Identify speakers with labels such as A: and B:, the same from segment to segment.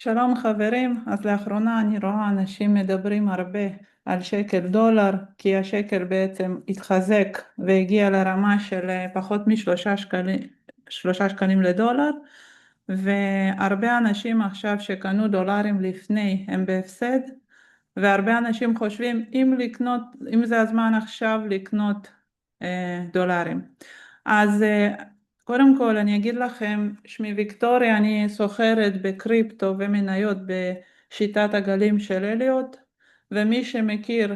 A: שלום חברים, אז לאחרונה אני רואה אנשים מדברים הרבה על שקל דולר, כי השקל בעצם התחזק והגיע לרמה של פחות מ3 שקלים לדולר, והרבה אנשים עכשיו שקנו דולרים לפני הם בהפסד, והרבה אנשים חושבים אם זה הזמן עכשיו לקנות דולרים. אז קודם כל אני אגיד לכם, שמי ויקטוריה, אני סוחרת בקריפטו ומניות בשיטת הגלים של אליוט, ומי שמכיר,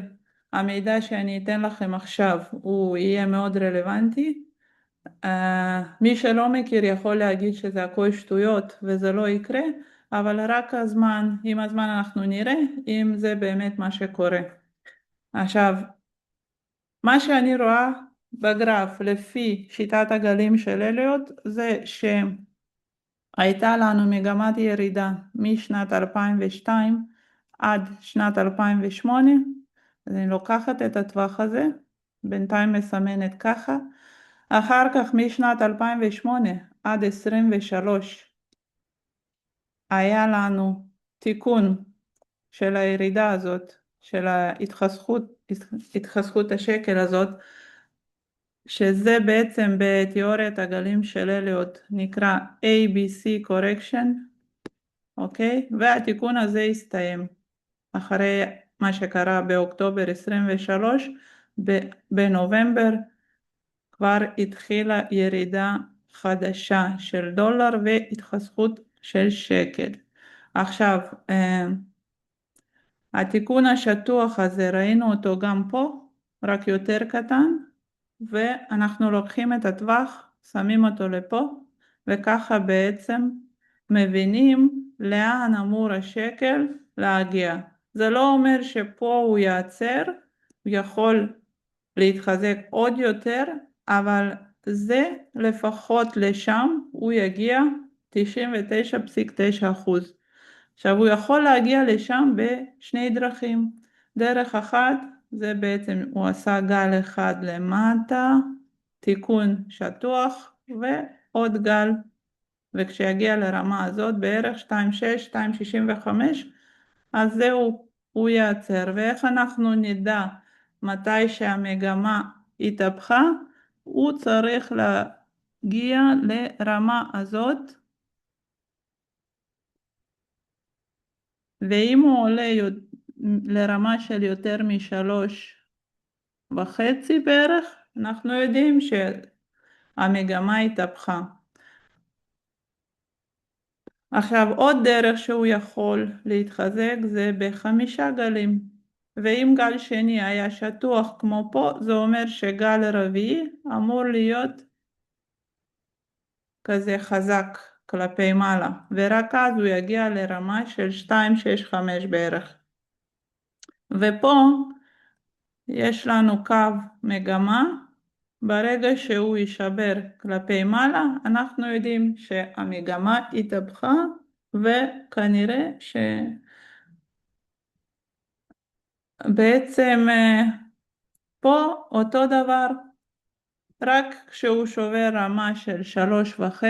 A: המידע שאני אתן לכם עכשיו הוא יהיה מאוד רלוונטי. מי שלא מכיר יכול להגיד שזה הכל שטויות וזה לא יקרה, אבל רק עם הזמן אנחנו נראה אם זה באמת מה שקורה. עכשיו, מה שאני רואה בגרף לפי שיטת הגלים של אליוט זה שהייתה לנו מגמת ירידה משנת 2002 עד שנת 2008, אז אני לוקחת את הטווח הזה, בינתיים מסמנת ככה, אחר כך משנת 2008 עד 23 היה לנו תיקון של הירידה הזאת, של התחזקות השקל הזאת, שזה בעצם בתיאוריית הגלים של אליוט נקרא ABC correction, אוקיי? והתיקון הזה הסתיים אחרי מה שקרה באוקטובר 23, בנובמבר כבר התחילה ירידה חדשה של דולר והתחזקות של שקל. עכשיו, התיקון השטוח הזה ראינו אותו גם פה, רק יותר קטן, ואנחנו לוקחים את הטווח, שמים אותו לפה, וככה בעצם מבינים לאן אמור השקל להגיע. זה לא אומר שפה הוא יעצר, הוא יכול להתחזק עוד יותר, אבל זה לפחות לשם הוא יגיע 99.9%. עכשיו הוא יכול להגיע לשם בשני דרכים. דרך אחת זה בעצם הוא עשה גל אחד למטה, תיקון שטוח ועוד גל, וכשיגיע לרמה הזאת בערך 2.6, 2.65, אז זהו, הוא יעצר. ואיך אנחנו נדע מתי שהמגמה התהפכה? הוא צריך להגיע לרמה הזאת, ואם הוא עולה לרמה של יותר מ3.5 בערך, אנחנו יודעים שהמגמה התהפכה. עכשיו עוד דרך שהוא יכול להתחזק זה ב5 גלים, ואם גל שני היה שטוח כמו פה, זה אומר שגל רביעי אמור להיות כזה חזק כלפי מעלה, ורק אז הוא יגיע לרמה של 2.65 בערך. ופה יש לנו קו מגמה, ברגע שהוא יישבר כלפי מעלה, אנחנו יודעים שהמגמה התהפכה, וכנראה שבעצם פה אותו דבר, רק כשהוא שובר רמה של 3.5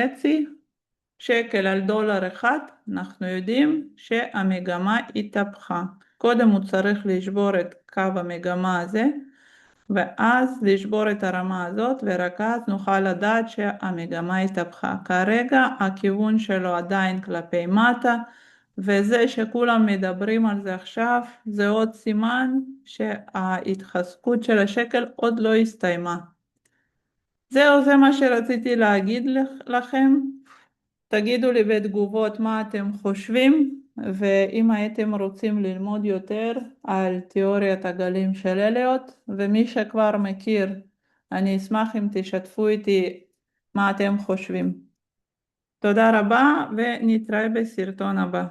A: שקל על דולר אחד, אנחנו יודעים שהמגמה התהפכה. קודם הוא צריך לשבור את קו המגמה הזה, ואז לשבור את הרמה הזאת, ורק אז נוכל לדעת שהמגמה התהפכה. כרגע הכיוון שלו עדיין כלפי מטה, וזה שכולם מדברים על זה עכשיו, זה עוד סימן שההתחזקות של השקל עוד לא הסתיימה. זהו, זה מה שרציתי להגיד לכם. תגידו לי בתגובות מה אתם חושבים, ואם הייתם רוצים ללמוד יותר על תיאוריית הגלים של אליוט, ומי שכבר מכיר, אני אשמח אם תשתפו איתי מה אתם חושבים. תודה רבה ונתראה בסרטון הבא.